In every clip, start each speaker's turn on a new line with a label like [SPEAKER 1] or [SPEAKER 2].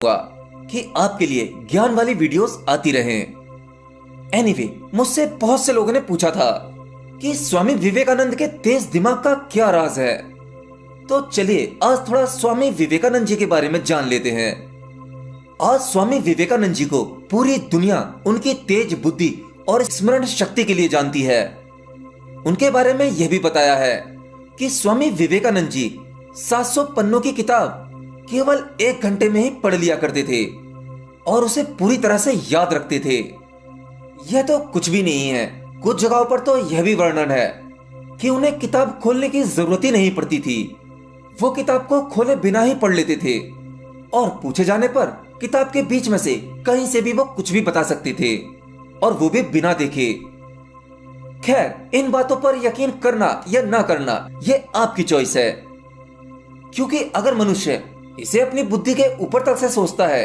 [SPEAKER 1] होगा कि आपके लिए ज्ञान वाली वीडियोस आती रहें। एनीवे, मुझसे बहुत से लोगों ने पूछा था कि स्वामी विवेकानंद के तेज दिमाग का क्या राज है। तो चलिए आज थोड़ा स्वामी विवेकानंद जी के बारे में जान लेते हैं। आज स्वामी विवेकानंद जी को पूरी दुनिया उनकी तेज बुद्धि और स्मरण शक्ति के लिए जानती है। उनके बारे में यह भी बताया है कि स्वामी विवेकानंद जी 700 पन्नों की किताब केवल 1 घंटे में ही पढ़ लिया करते थे और उसे पूरी तरह से याद रखते थे। यह तो कुछ भी नहीं है, कुछ जगहों पर तो यह भी वर्णन है कि उन्हें किताब खोलने की जरूरत ही नहीं पड़ती थी। वो किताब को खोले बिना ही पढ़ लेते थे और पूछे जाने पर किताब के बीच में से कहीं से भी वो कुछ भी बता सकते थे, और वो भी बिना देखे। खैर, इन बातों पर यकीन करना या ना करना ये आपकी चॉइस है, क्योंकि अगर मनुष्य इसे अपनी बुद्धि के ऊपर तक से सोचता है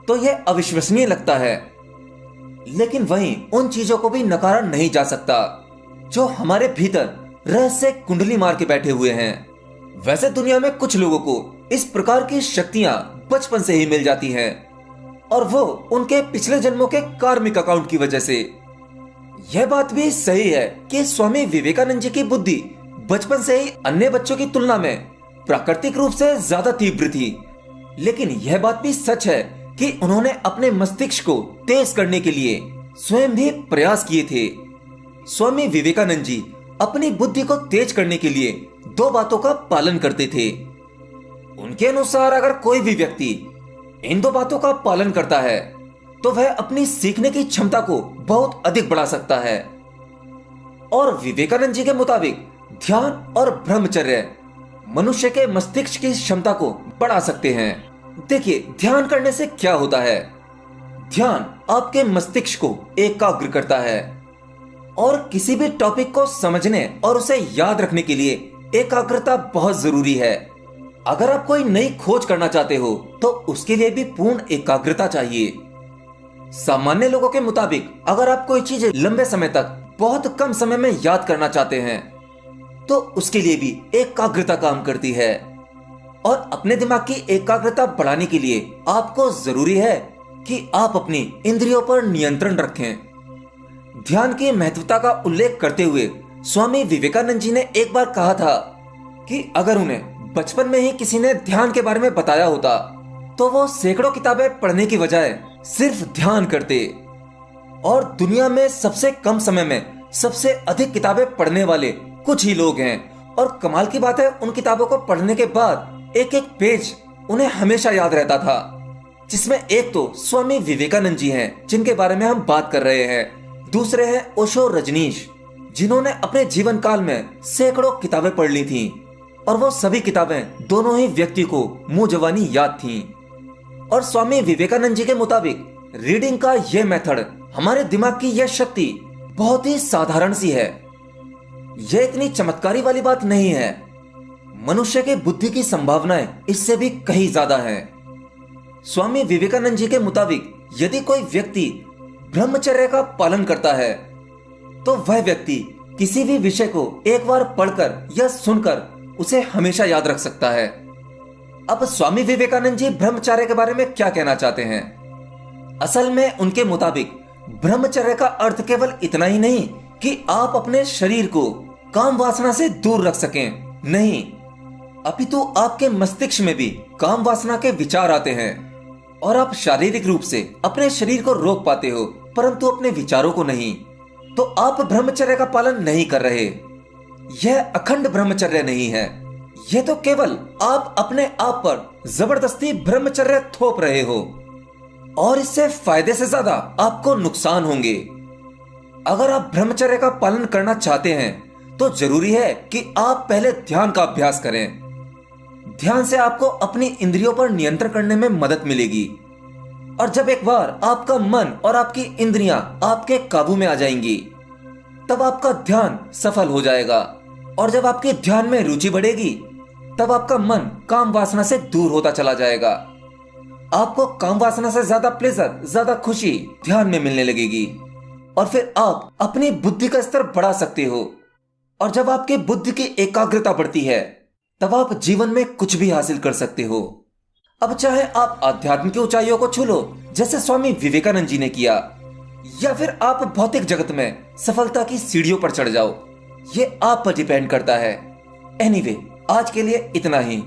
[SPEAKER 1] तो यह अविश्वसनीय लगता है। लेकिन वहीं उन चीजों को भी नकारा नहीं जा सकता जो हमारे भीतर रहस्य कुंडली मार के बैठे हुए हैं। वैसे दुनिया में कुछ लोगों को इस प्रकार की शक्तियां बचपन से ही मिल जाती हैं, और वो उनके पिछले जन्मों के कार्मिक अकाउंट की वजह से। यह बात भी सही है कि स्वामी विवेकानंद जी की बुद्धि बचपन से ही अन्य बच्चों की तुलना में प्राकृतिक रूप से ज्यादा तीव्र थी। लेकिन यह बात भी सच है कि उन्होंने अपने मस्तिष्क को तेज करने के लिए स्वयं भी प्रयास किए थे। स्वामी विवेकानंद जी अपनी बुद्धि को तेज करने के लिए 2 बातों का पालन करते थे। उनके अनुसार अगर कोई भी व्यक्ति इन 2 बातों का पालन करता है तो वह अपनी सीखने की क्षमता को बहुत अधिक बढ़ा सकता है। और विवेकानंद जी के मुताबिक ध्यान और ब्रह्मचर्य मनुष्य के मस्तिष्क की क्षमता को बढ़ा सकते हैं। देखिए, ध्यान करने से क्या होता है। ध्यान आपके मस्तिष्क को एकाग्र करता है, और किसी भी टॉपिक को समझने और उसे याद रखने के लिए एकाग्रता बहुत जरूरी है। अगर आप कोई नई खोज करना चाहते हो तो उसके लिए भी पूर्ण एकाग्रता चाहिए। सामान्य लोगों के मुताबिक अगर आप कोई चीज लंबे समय तक बहुत कम समय में याद करना चाहते हैं तो उसके लिए भी एकाग्रता काम करती है। और अपने दिमाग की एकाग्रता बढ़ाने के लिए आपको जरूरी है कि आप अपनी इंद्रियों पर नियंत्रण रखें। ध्यान की महत्वता का उल्लेख करते हुए स्वामी विवेकानंद जी ने एक बार कहा था कि अगर उन्हें बचपन में ही किसी ने ध्यान के बारे में बताया होता तो वो सैकड़ों किताबें पढ़ने की बजाय सिर्फ ध्यान करते। और दुनिया में सबसे कम समय में सबसे अधिक किताबें पढ़ने वाले कुछ ही लोग हैं, और कमाल की बात है, उन किताबों को पढ़ने के बाद एक एक पेज उन्हें हमेशा याद रहता था। जिसमें एक तो स्वामी विवेकानंद जी हैं जिनके बारे में हम बात कर रहे हैं, दूसरे हैं ओशो रजनीश जिन्होंने अपने जीवन काल में सैकड़ों किताबें पढ़ ली थीं, और वो सभी किताबें दोनों ही व्यक्ति को मुंह जवानी याद थीं। और स्वामी विवेकानंद जी के मुताबिक रीडिंग का यह मेथड हमारे दिमाग की यह शक्ति बहुत ही साधारण सी है। यह इतनी चमत्कारी वाली बात नहीं है। मनुष्य के बुद्धि की संभावनाएं इससे भी कहीं ज्यादा हैं। स्वामी विवेकानंद जी के मुताबिक यदि कोई व्यक्ति ब्रह्मचर्य का पालन करता है तो वह व्यक्ति किसी भी विषय को एक बार पढ़कर या सुनकर उसे हमेशा याद रख सकता है। अब स्वामी विवेकानंद जी ब्रह्मचर्य के बारे में क्या कहना चाहते हैं। असल में उनके मुताबिक ब्रह्मचर्य का अर्थ केवल इतना ही नहीं कि आप अपने शरीर को काम वासना से दूर रख सकें, नहीं, अपितु आपके मस्तिष्क में भी काम वासना के विचार आते हैं और आप शारीरिक रूप से अपने शरीर को रोक पाते हो परंतु अपने विचारों को नहीं। तो आप ब्रह्मचर्य का पालन नहीं कर रहे। यह अखंड ब्रह्मचर्य नहीं है, यह तो केवल आप अपने आप पर जबरदस्ती ब्रह्मचर्य थोप रहे हो, और इससे फायदे से ज्यादा आपको नुकसान होंगे। अगर आप ब्रह्मचर्य का पालन करना चाहते हैं तो जरूरी है कि आप पहले ध्यान का अभ्यास करें। ध्यान से आपको अपनी इंद्रियों पर नियंत्रण करने में मदद मिलेगी, और जब एक बार आपका मन और आपकी इंद्रियां आपके काबू में आ जाएंगी तब आपका ध्यान सफल हो जाएगा। और जब आपके ध्यान में रुचि बढ़ेगी तब आपका मन काम वासना से दूर होता चला जाएगा। आपको काम वासना से ज्यादा प्लेजर, ज्यादा खुशी ध्यान में मिलने लगेगी, और फिर आप अपनी बुद्धि का स्तर बढ़ा सकते हो। और जब आपकी बुद्धि की एकाग्रता बढ़ती है तब आप जीवन में कुछ भी हासिल कर सकते हो। अब चाहे आप आध्यात्म की ऊंचाइयों को छू लो जैसे स्वामी विवेकानंद जी ने किया, या फिर आप भौतिक जगत में सफलता की सीढ़ियों पर चढ़ जाओ, ये आप पर डिपेंड करता है। एनीवे, आज के लिए इतना ही।